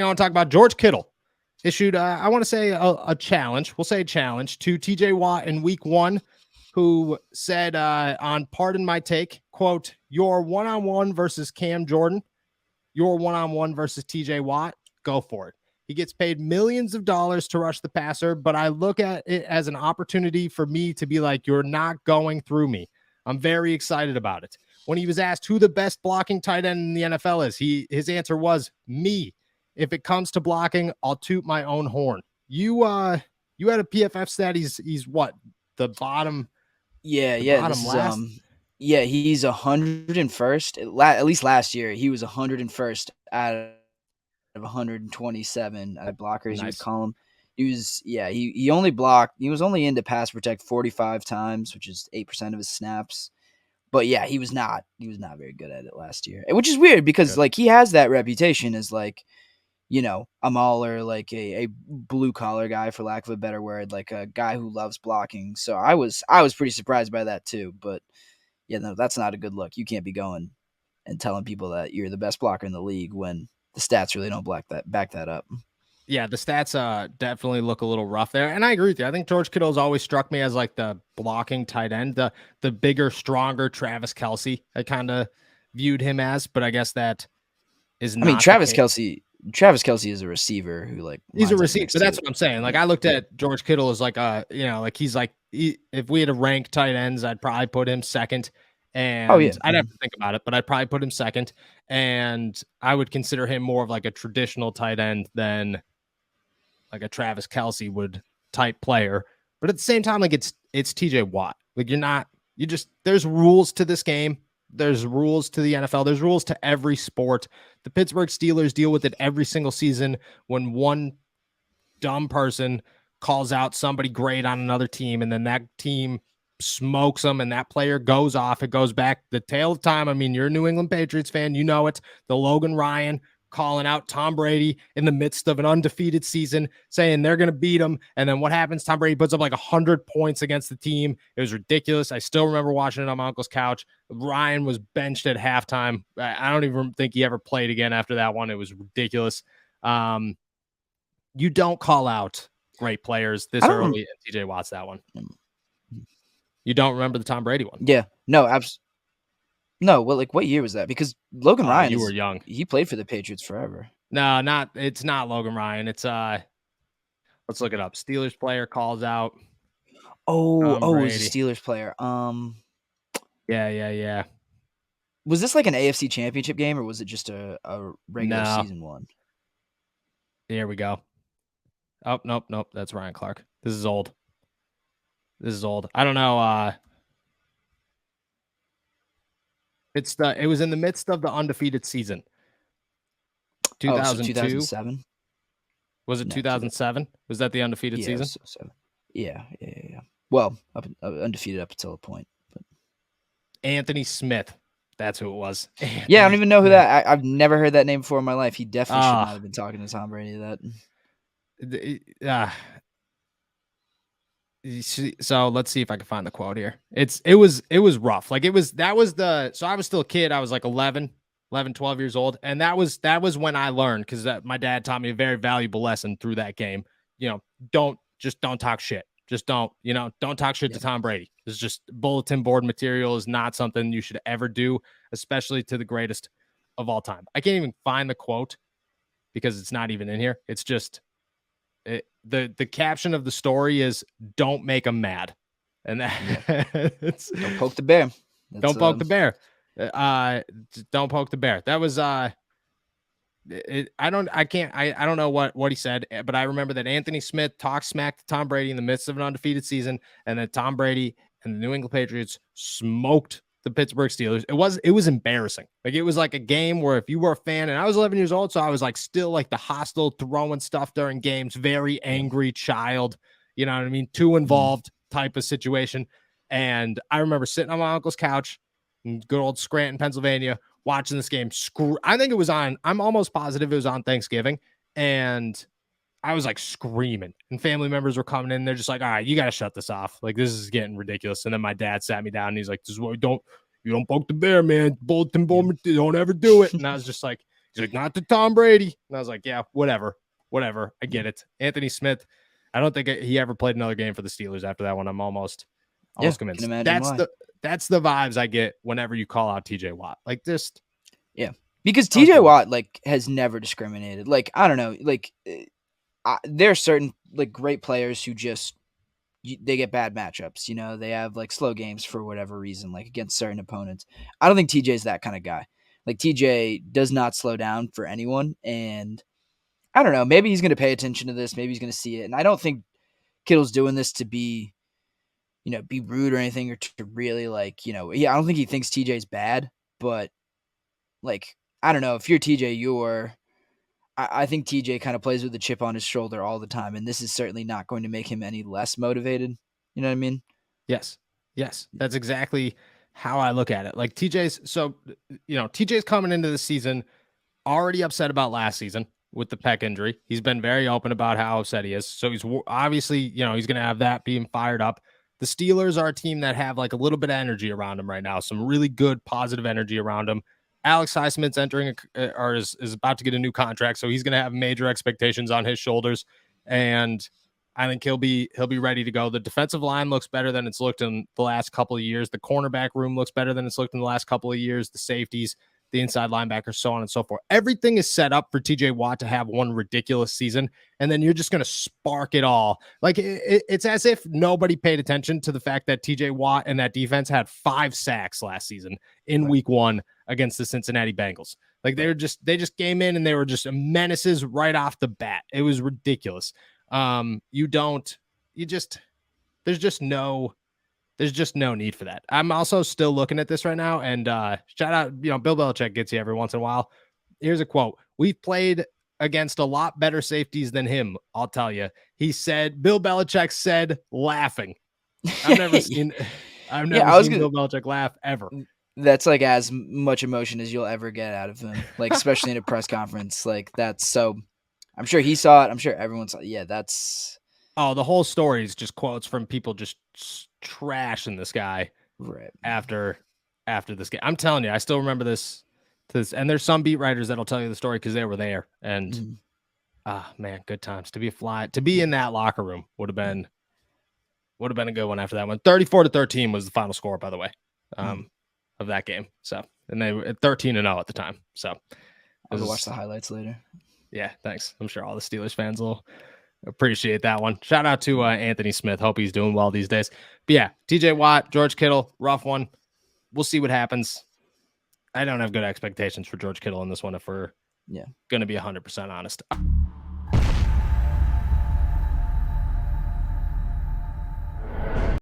want to talk about George Kittle issued, I want to say a challenge. We'll say a challenge to TJ Watt in week 1, who said on Pardon My Take, quote, "Your one-on-one versus Cam Jordan, your one-on-one versus TJ Watt, go for it." He gets paid millions of dollars to rush the passer, but I look at it as an opportunity for me to be like, you're not going through me. I'm very excited about it. When he was asked who the best blocking tight end in the NFL is, his answer was me. If it comes to blocking, I'll toot my own horn. You had a PFF stat. He's what, the bottom? Yeah, bottom last. He's 101st. At least last year, he was 101st out of 127 blockers. Nice. You would call him. He only blocked. He was only in to pass protect 45 times, which is 8% of his snaps. But yeah, he was not very good at it last year, which is weird because like he has that reputation as like, you know, a mauler, like a blue collar guy, for lack of a better word, like a guy who loves blocking. So I was pretty surprised by that too. But yeah, no, that's not a good look. You can't be going and telling people that you're the best blocker in the league when the stats really don't back that up. Yeah, the stats definitely look a little rough there. And I agree with you. I think George Kittle's always struck me as like the blocking tight end, the bigger, stronger Travis Kelce. I kind of viewed him as, but I guess that is not. I mean, Travis Kelce is a receiver who like he's a receiver, but that's what I'm saying. Like I looked at George Kittle as like he's like if we had to rank tight ends, I'd probably put him second. And I'd have to think about it, but I'd probably put him second. And I would consider him more of like a traditional tight end than like a Travis Kelce would type player. But at the same time, like it's TJ Watt. Like there's rules to this game. There's rules to the NFL. There's rules to every sport. The Pittsburgh Steelers deal with it every single season when one dumb person calls out somebody great on another team, and then that team smokes them, and that player goes off. It goes back the tail of time. I mean, you're a New England Patriots fan. You know it. The Logan Ryan calling out Tom Brady in the midst of an undefeated season, saying they're going to beat him. And then what happens? Tom Brady puts up like 100 points against the team. It was ridiculous. I still remember watching it on my uncle's couch. Ryan was benched at halftime. I don't even think he ever played again after that one. It was ridiculous. You don't call out great players this early, and TJ Watt's that one. You don't remember the Tom Brady one? Yeah. No, absolutely. No, well, like what year was that? Because Logan Ryan, you were young. He played for the Patriots forever. No, it's not Logan Ryan. It's let's look it up. Steelers player calls out. It was a Steelers player. Yeah. Was this like an AFC Championship game, or was it just a regular season one? Here we go. Oh, nope. That's Ryan Clark. This is old. I don't know. It was in the midst of the undefeated season. 2002. 2007. Was it 2007? Was that the undefeated season? Yeah. Well, undefeated up until a point. But. Anthony Smith. That's who it was. Yeah, I don't even know who that. I've never heard that name before in my life. He definitely should not have been talking to Tom Brady that. So let's see if I can find the quote here. It was rough. Like so I was still a kid. I was like 11, 12 years old. And that was when I learned, because my dad taught me a very valuable lesson through that game. You know, don't talk shit. Just don't talk shit to Tom Brady. It's just bulletin board material is not something you should ever do, especially to the greatest of all time. I can't even find the quote because it's not even in here. It's just the caption of the story is "Don't make them mad," and don't poke the bear. Don't poke the bear. Don't poke the bear. That was I don't know what he said, but I remember that Anthony Smith talked smack to Tom Brady in the midst of an undefeated season, and then Tom Brady and the New England Patriots smoked the Pittsburgh Steelers. It was embarrassing. Like it was like a game where if you were a fan, and I was 11 years old, so I was like still like the hostile throwing stuff during games, very angry child, you know what I mean? Too involved type of situation. And I remember sitting on my uncle's couch in good old Scranton, Pennsylvania, watching this game. I think it was on, I'm almost positive it was on Thanksgiving. And I was like screaming, and family members were coming in. They're just like, all right, you got to shut this off. Like, this is getting ridiculous. And then my dad sat me down and he's like, this is what you don't poke the bear, man. Bulletin board, don't ever do it. And I was just like, He's like, not to Tom Brady. And I was like, yeah, whatever. I get it. Anthony Smith, I don't think he ever played another game for the Steelers after that one. I'm almost convinced. That's the vibes I get whenever you call out TJ Watt. Like just because TJ Watt has never discriminated. Like I don't know, there are certain great players who just they get bad matchups. You know, they have slow games for whatever reason, against certain opponents. I don't think TJ's that kind of guy. Like TJ does not slow down for anyone, and I don't know. Maybe he's going to pay attention to this. Maybe he's going to see it, and I don't think Kittle's doing this to be rude or anything, or to really I don't think he thinks TJ's bad, but I don't know. If you're TJ, I think TJ kind of plays with a chip on his shoulder all the time, and this is certainly not going to make him any less motivated. You know what I mean? Yes. That's exactly how I look at it. Like TJ's coming into the season already upset about last season with the pec injury. He's been very open about how upset he is. So he's obviously, he's going to have that being fired up. The Steelers are a team that have a little bit of energy around him right now. Some really good positive energy around him. Alex Highsmith's is about to get a new contract, so he's going to have major expectations on his shoulders, and I think he'll be ready to go. The defensive line looks better than it's looked in the last couple of years. The cornerback room looks better than it's looked in the last couple of years. The safeties, the inside linebackers, so on and so forth. Everything is set up for TJ Watt to have one ridiculous season, and then you're just going to spark it all. It's as if nobody paid attention to the fact that TJ Watt and that defense had 5 sacks last season in week 1 against the Cincinnati Bengals. They just came in and they were just menaces right off the bat. It was ridiculous. There's just no need for that. I'm also still looking at this right now, and shout out, Bill Belichick gets you every once in a while. Here's a quote. We've played against a lot better safeties than him, I'll tell you. Bill Belichick said, laughing. I've never seen Bill Belichick laugh ever. That's as much emotion as you'll ever get out of him, especially in a press conference. That's so. I'm sure he saw it. I'm sure everyone saw it. Yeah, that's. Oh, the whole story is just quotes from people just trashing this guy right after this game. I'm telling you, I still remember this. And there's some beat writers that'll tell you the story because they were there. And man, good times. To be in that locker room would have been a good one after that one. 34-13 was the final score, by the way. Of that game. So, and they were 13-0 at the time. So I'll watch the highlights later. Yeah, thanks. I'm sure all the Steelers fans will appreciate that one. Shout out to Anthony Smith. Hope he's doing well these days. But yeah, TJ Watt, George Kittle, rough one. We'll see what happens. I don't have good expectations for George Kittle in this one if we're going to be 100% honest.